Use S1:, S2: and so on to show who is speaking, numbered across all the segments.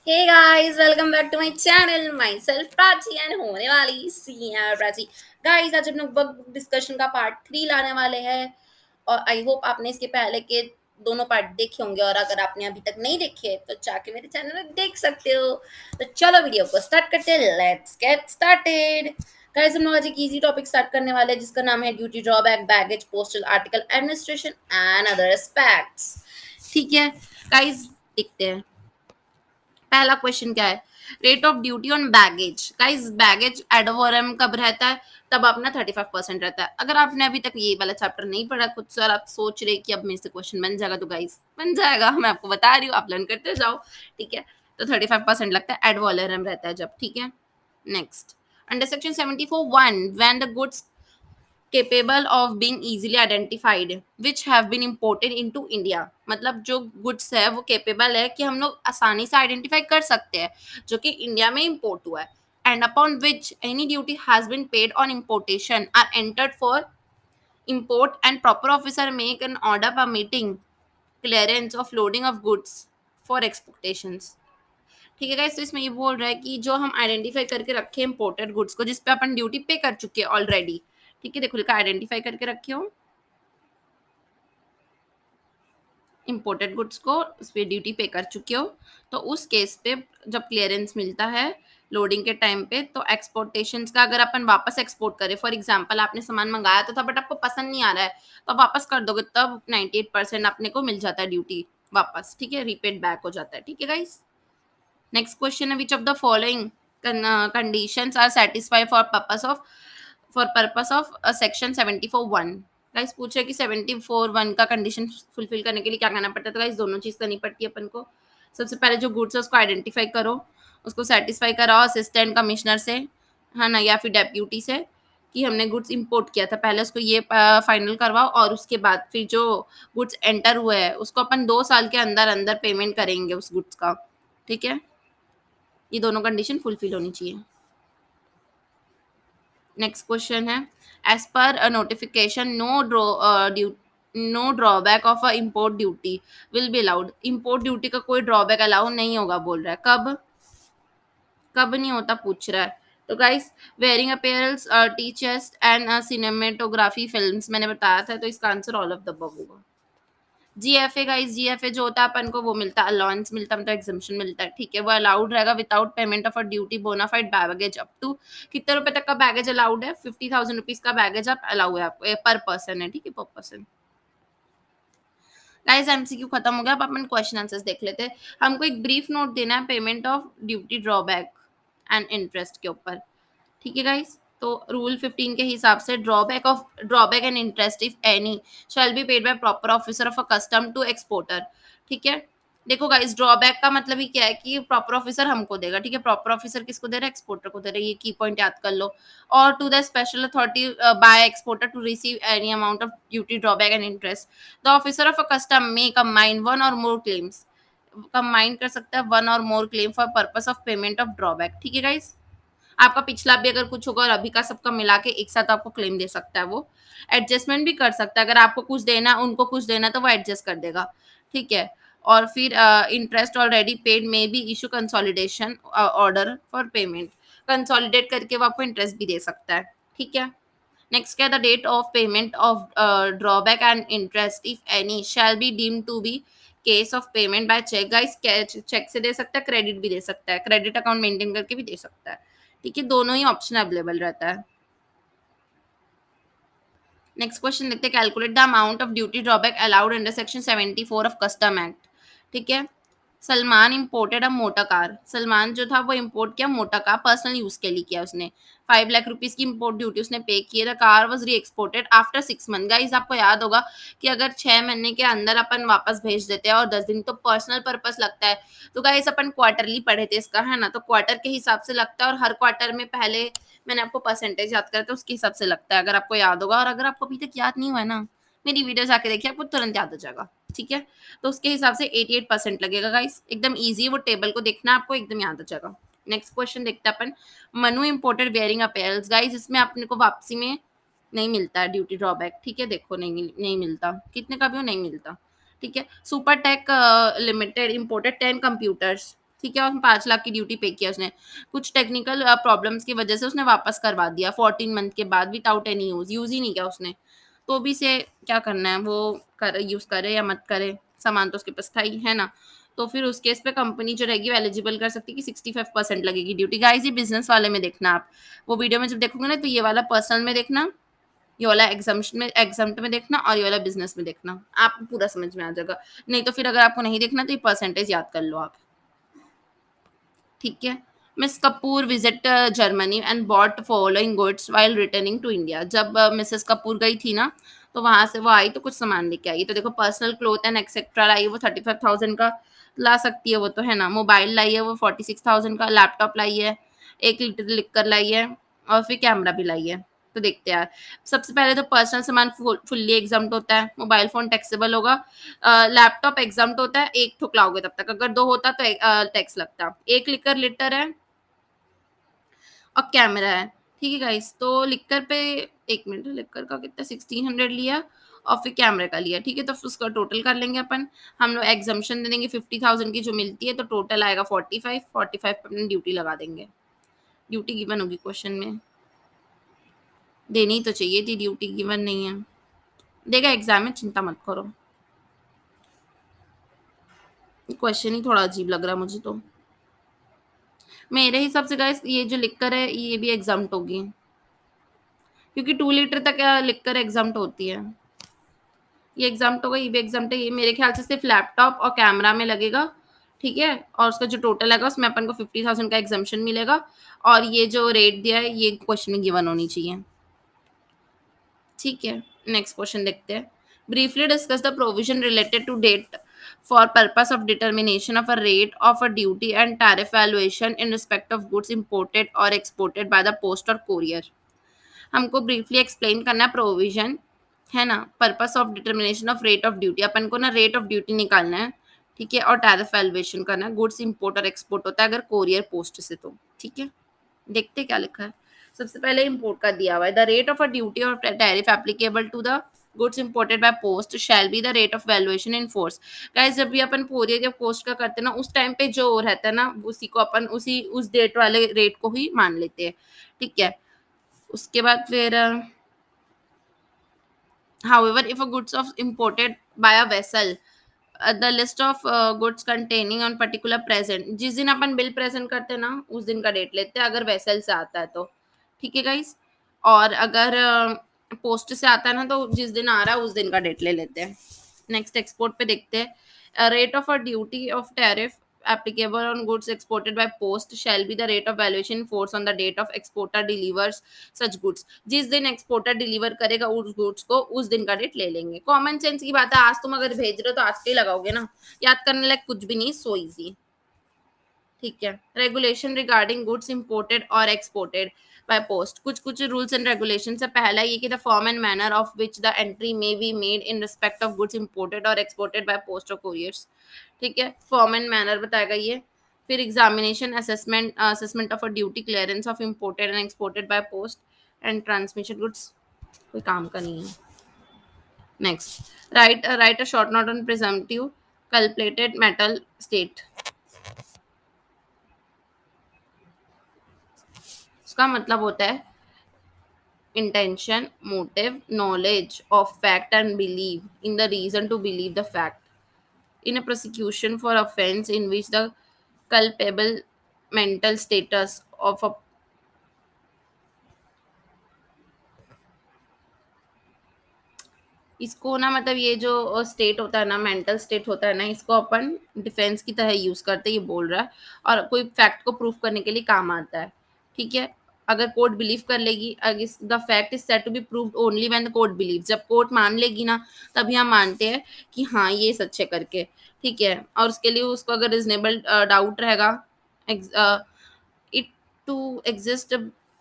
S1: Hey guys, welcome back to my channel. Myself Prachi and होने वाली सी है प्राची. Guys, आज हम लोग बुक डिस्कशन का पार्ट 3 लाने वाले हैं और आई होप आपने इसके पहले के दोनों पार्ट देखे होंगे और अगर आपने अभी तक नहीं देखे तो जाके मेरे चैनल में देख सकते हो. तो चलो वीडियो को स्टार्ट करते हैं. Let's get started. गाइस हम लोग आज एक इजी टॉपिक स्टार्ट करने वाले हैं जिसका नाम है duty drawback baggage postal article administration and other aspects. ठीक है गाइस, देखते हैं पहला क्वेश्चन क्या है. Rate of duty on baggage. Guys baggage ad valorem कब रहता है? तब अपना 35% रहता है. अगर आपने अभी तक ये वाला चैप्टर नहीं पढ़ा खुद से और आप सोच रहे कि अब मेरे से क्वेश्चन बन जाएगा, तो गाइस बन जाएगा. मैं आपको बता रही हूँ, आप लर्न करते जाओ. ठीक है, तो 35% लगता है, एडवोलरम रहता है जब. ठीक है, next. Under section 74(1) when the goods capable of being easily identified which have been imported into India. मतलब जो गुड्स है वो केपेबल है कि हम लोग आसानी से आइडेंटिफाई कर सकते हैं जो कि इंडिया में इंपोर्ट हुआ है. And upon which any duty has been paid on importation are entered for import and proper officer make an order permitting clearance of loading of goods for exportations. ठीक है गाइस, तो इसमें ये बोल रहा है कि जो हम आइडेंटिफाई करके रखे इंपोर्टेड गुड्स को जिस पे अपन ड्यूटी पे कर चुके हैं ऑलरेडी. ठीक है, देखो लिखा आइडेंटिफाई करके रखे हो इंपोर्टेड गुड्स को, उस पर ड्यूटी पे कर चुके हो, तो उस केस पे जब क्लियरेंस मिलता है लोडिंग के टाइम पे, तो एक्सपोर्टेशन का अगर अपन वापस एक्सपोर्ट करें, फॉर एग्जांपल आपने सामान मंगाया तो था बट आपको पसंद नहीं आ रहा है, तो आप वापस कर दोगे तब 98% अपने को मिल जाता है ड्यूटी वापस. ठीक है, रिपेड बैक हो जाता है. ठीक है गाइस, नेक्स्ट क्वेश्चन है which of the following conditions are satisfy for purpose of section 74(1). Guys पूछ रहे कि 74(1) का कंडीशन फुलफिल करने के लिए क्या करना पड़ता है. तो गाइस दोनों चीज करनी पड़ती है अपन को. सबसे पहले जो गुड्स है उसको आइडेंटिफाई करो, उसको सेटिस्फाई कराओ असिस्टेंट कमिश्नर से, है ना, या फिर डेप्यूटी से कि हमने गुड्स इंपोर्ट किया था. पहले उसको ये फाइनल करवाओ और उसके बाद फिर जो गुड्स एंटर हुए हैं उसको अपन 2 साल के अंदर अंदर पेमेंट करेंगे उस गुड्स का. ठीक है, ये दोनों कंडीशन फुलफिल होनी चाहिए. नेक्स्ट क्वेश्चन है as per a notification no drawback of a import duty will be allowed. Import duty का कोई ड्रॉबैक अलाउ नहीं होगा बोल रहा है. कब कब नहीं होता पूछ रहा है. तो guys wearing appearance, T chest and cinematography films मैंने बताया था, तो इसका answer all of the above होगा. जीएफए गाइस, जीएफए जो होता है अपन को वो मिलता है, अलाउंस मिलता है, मतलब एग्जम्पशन मिलता है. ठीक है, वो अलाउड रहेगा without payment of a duty bona fide baggage up to कितने रुपए तक का बैगेज अलाउड है. 50,000 रुपीज का बैगेज आप अलाउ है आपको पर पर्सन है. ठीक है, पर पर्सन. गाइस एमसीक्यू खत्म हो गया, अब अपन क्वेश्चन आंसर्स देख लेते हैं. हमको एक ब्रीफ नोट देना है payment of duty drawback and interest के ऊपर. ठीक है गाइस, तो रूल 15 के हिसाब से drawback and interest if any shall be paid by proper officer of a custom to exporter. ठीक है, देखो गाइस ड्रॉबैक का मतलब ही क्या है कि प्रॉपर ऑफिसर हमको देगा. ठीक है, प्रॉपर ऑफिसर किसको दे रहा है? एक्सपोर्टर को दे रहा है. ये की पॉइंट याद कर लो. और to the special authority by exporter to receive any amount of duty drawback and interest. The officer of a custom may combine one or more claims. Combine कर सकता है one or more claim for purpose of payment of drawback. ठीक है guys, आपका पिछला भी अगर कुछ होगा और अभी का सबका मिला के एक साथ आपको क्लेम दे सकता है. वो एडजस्टमेंट भी कर सकता है, अगर आपको कुछ देना उनको कुछ देना तो वो एडजस्ट कर देगा. ठीक है, और फिर इंटरेस्ट ऑलरेडी पेड में भी issue consolidation order for payment. Consolidate करके वो आपको इंटरेस्ट भी दे सकता है. ठीक है, नेक्स्ट क्या है the date of payment of drawback and interest if any shall be deem to be case of payment by cheque. Guys cheque से दे सकता है, क्रेडिट भी दे सकता है, क्रेडिट अकाउंट मेंटेन करके भी दे सकता है. ठीक है, दोनों ही ऑप्शन अवेलेबल रहता है. नेक्स्ट क्वेश्चन देखते हैं. Calculate the amount of duty drawback allowed under section 74 of custom act. ठीक है, Salman imported a motor car. Salman जो था वो इम्पोर्ट किया मोटर कार, पर्सनल यूज के लिए किया उसने. 5 लाख रुपीज की इम्पोर्ट ड्यूटी उसने पे की. द कार वॉज री एक्सपोर्टेड आफ्टर 6 मंथ. गाइज आपको याद होगा कि अगर 6 महीने के अंदर अपन वापस भेज देते हैं और 10 दिन तो पर्सनल पर्पस लगता है. तो गाइज अपन क्वार्टरली पढ़े थे इसका, है ना, तो क्वार्टर के हिसाब से लगता है और हर क्वार्टर में पहले मैंने आपको परसेंटेज याद करा था उसके हिसाब से लगता है, अगर आपको याद होगा. और अगर आपको अभी तक याद नहीं हुआ है ना, मेरी वीडियो जाके देखिए, आपको तुरंत याद हो जाएगा. ठीक है, तो उसके हिसाब से 88% लगेगा. गाइस एकदम ईजी है, वो टेबल को देखना आपको एकदम याद हो जाएगा. नेक्स्ट क्वेश्चन देखते हैं अपन. मनु इम्पोर्टेड वेयरिंग अपैरल्स. गाइस इसमें अपने को वापसी में नहीं मिलता है ड्यूटी ड्रॉबैक. ठीक है, देखो नहीं मिलता, कितने का भी हो नहीं मिलता. ठीक है, Super Tech Limited imported 10 computers. ठीक है, और 5 लाख की ड्यूटी पे किया उसने। कुछ टेक्निकल प्रॉब्लम्स की वजह से उसने वापस करवा दिया 14 मंथ के बाद विदाउट एनी यूज़ ही नहीं किया उसने। तो भी इसे क्या करना है, वो करे, यूज़ करे या मत करे, सामान तो उसके पास था ही, है ना? तो फिर उस केस पे कंपनी जो रहेगी वो एलिजिबल कर सकती है कि 65% लगेगी ड्यूटी। गाइस ये बिज़नेस वाले में देखना आप। वो वीडियो में जब देखोगे ना तो ये वाला पर्सनल में देखना, ये वाला एग्ज़म्प्ट में देखना और ये वाला बिज़नेस में देखना। आपको पूरा समझ में आ जाएगा। नहीं तो फिर अगर आपको नहीं देखना तो ये परसेंटेज याद कर लो आप। ठीक है। Miss Kapoor visit Germany and bought following goods while returning to India. जब मिसेस कपूर गई थी ना, तो वहां से वो आई तो कुछ सामान लेके आई। तो देखो पर्सनल क्लोथ एंड एक्सेट्रा लाई है, वो 35,000 का ला सकती है वो, तो है ना। मोबाइल लाई है वो 46,000 का, लैपटॉप लाई है, 1 लीटर लिकर लाई है, और फिर कैमरा भी लाई है। तो देखते हैं यार, सबसे पहले तो पर्सनल सामान फुल्ली एग्जाम्प्ट होता है, मोबाइल फोन टैक्सेबल होगा, लैपटॉप एग्जाम्प्ट होता है, एक ठुकलाओगे तब तक, अगर दो होता तो टैक्स लगता। 1 लिटर है और कैमरा है। ठीक है गाइस, तो लिकर पे, 1 मिनट, लिकर का कितना 1600 लिया और फिर कैमरे का लिया। ठीक है, तो फिर उसका टोटल कर लेंगे अपन। हम लोग एग्जाम्पशन दे देंगे 50,000 की जो मिलती है, तो टोटल आएगा 45 पे अपने ड्यूटी लगा देंगे। ड्यूटी गिवन होगी क्वेश्चन में, देनी तो चाहिए थी, ड्यूटी गिवन नहीं है। देगा एग्जाम में, चिंता मत करो। क्वेश्चन ही थोड़ा अजीब लग रहा है मुझे तो। मेरे हिसाब से गाइस ये जो लिकर है ये भी एग्जाम्प्ट होगी, क्योंकि 2 लीटर तक लिकर एग्जाम्प्ट होती है। ये एग्जाम्प्ट होगा, ये भी एग्जाम्प्ट है। ये मेरे ख्याल से सिर्फ लैपटॉप और कैमरा में लगेगा। ठीक है, और उसका जो टोटल आएगा उसमें अपन को 50,000 का एग्जाम्पशन मिलेगा। और ये जो रेट दिया है ये क्वेश्चन में गिवन होनी चाहिए। ठीक है, नेक्स्ट क्वेश्चन देखते हैं। Briefly discuss the provision related to date for purpose of determination of a rate of a duty and tariff valuation in respect of goods imported or exported by the post or courier. हमको briefly explain करना है provision, है ना, purpose of determination of rate of duty, अपन को ना rate of duty निकालना है। ठीक है, और टैरिफ वैल्यूएशन करना है। गुड्स इंपोर्ट और एक्सपोर्ट होता है अगर कोरियर पोस्ट से, तो ठीक है। देखते क्या लिखा है। सबसे पहले इंपोर्ट का दिया हुआ है, the rate of a duty or tariff applicable to the goods imported by post shall be the rate of valuation in force. Guys जब भी अपन कोरियर या पोस्ट का करते हैं ना, उस टाइम पे जो रहता है ना, उसी को अपन उसी उस डेट वाले रेट को ही मान लेते हैं। ठीक है, उसके बाद फिर however if a goods of imported by a vessel, the list of goods containing on particular present, जिस दिन अपन बिल प्रेजेंट करते हैं ना उस दिन का डेट लेते हैं अगर वेसल से आता है तो। ठीक है गाइस, और अगर पोस्ट से आता है ना तो जिस दिन आ रहा है उस दिन का डेट ले लेते हैं। नेक्स्ट एक्सपोर्ट पे देखते हैं। Rate of a duty of tariff applicable on goods exported by post shall be the rate of valuation in force on the date of exporter delivers such goods। जिस दिन exporter deliver करेगा उस goods को उस दिन का date ले लेंगे। कॉमन सेंस की बात है, आज तुम अगर भेज रहे हो तो आज के ही लगाओगे ना, याद करने लायक कुछ भी नहीं, सो इजी। ठीक है, regulation regarding goods imported or exported by post, कुछ कुछ रूल्स एंड रेगुलेशन है। पहला ये कि the form and manner of which the entry may be made in respect of goods imported or exported by post और couriers. ठीक है, form and manner बताएगा ये। फिर examination assessment of a duty clearance of imported and exported by post and transmission goods, कोई काम का नहीं है। Next, right a short note on presumptive culpable mental state. उसका मतलब होता है intention, motive, knowledge of fact and belief in the reason to believe the fact in a prosecution for offense in which the culpable mental status of a, इसको ना मतलब ये जो state होता है ना, मेंटल स्टेट होता है ना, इसको अपन डिफेंस की तरह यूज करते हैं, ये बोल रहा है। और कोई फैक्ट को प्रूफ करने के लिए काम आता है। ठीक है, अगर कोर्ट बिलीव कर लेगी, the fact is said to be proved only when the court believe, जब कोर्ट मान लेगी ना तभी हम मानते हैं कि हाँ ये सच है करके। ठीक है, और उसके लिए उसको अगर रिजनेबल डाउट रहेगा, it to exist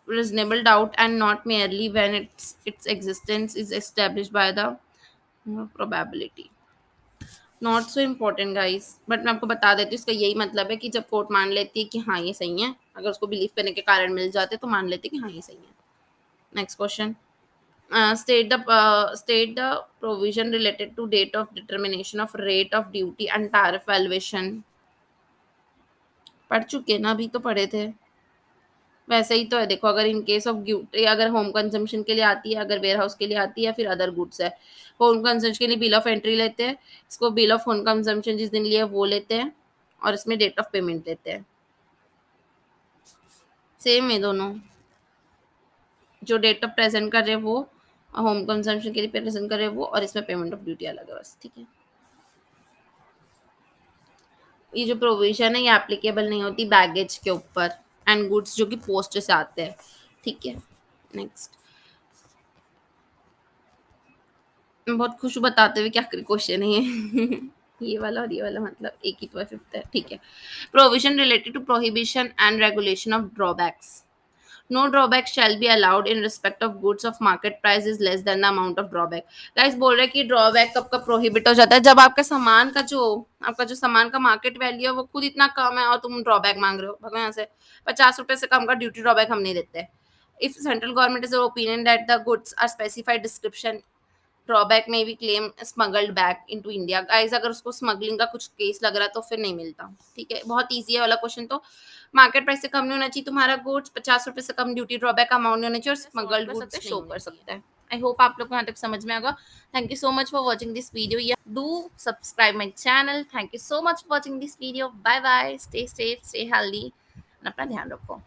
S1: reasonable doubt and not merely when its existence is established by the probability. Not so important guys, but मैं आपको बता देती हूँ इसका यही मतलब है कि जब कोर्ट मान लेती है कि हाँ ये सही है, अगर उसको बिलीव करने के कारण मिल जाते तो मान लेते कि हाँ ये सही है। Next question, state the provision related to date of determination of rate of duty and tariff valuation पढ़ चुके ना, अभी तो पढ़े थे। वैसे ही तो है देखो, अगर इन केस ऑफ ड्यूटी अगर होम कंजम्पशन के लिए आती है, अगर वेयर हाउस के लिए आती है, फिर अदर गुड्स है। होम कंजम्पशन के लिए बिल ऑफ एंट्री लेते हैं, इसको बिल ऑफ होम कंजम्पशन जिस दिन लिया वो लेते हैं, और इसमें डेट ऑफ पेमेंट लेते हैं। सेम है दोनों, जो डेट ऑफ प्रेजेंट कर रहे हैं वो होम कंजम्पशन के लिए प्रेजेंट कर रहे हैं वो, और इसमें पेमेंट ऑफ ड्यूटी अलग है बस, ठीक है। ये जो प्रोविजन है ये एप्लीकेबल नहीं होती बैगेज के ऊपर एंड गुड्स जो कि पोस्ट से आते हैं, ठीक है। नेक्स्ट, मैं बहुत खुश हूँ बताते हुए कि आखिरी क्वेश्चन है ये ये वाला और ये वाला मतलब एक ही तो है, फिफ्थ है, ठीक है। Provision related to prohibition and regulation of drawbacks. No drawback shall be allowed in respect of goods of market price is less than the amount of drawback। Guys बोल रहे हैं कि ड्रॉबैक कब कब प्रोहिबिट हो जाता है, जब आपका जो सामान का मार्केट वैल्यू है वो खुद इतना कम है और तुम ड्रॉबैक मांग रहे हो। भगवान यहाँ से 50 रुपए से कम का ड्यूटी ड्रॉबैक हम नहीं देते। If central government is opinion that the goods are specified description drawback में भी claim smuggled back into India. Guys अगर उसको स्मगलिंग का कुछ केस लग रहा है तो फिर नहीं मिलता, ठीक है। बहुत ईजी है वाला क्वेश्चन तो। मार्केट प्राइस से कम नहीं होना चाहिए तुम्हारा गुड्स, 50 रुपए से कम ड्यूटी ड्रॉबैक अमाउंट नहीं होना चाहिए, और स्मगल्ड गुड्स शो कर सकता है। आई होप आप लोग को यहाँ तक समझ में आएगा। Thank you so much for watching this video. Do subscribe my channel. Thank you so much for watching this video. Bye bye, stay safe, stay healthy, अपना ध्यान रखो।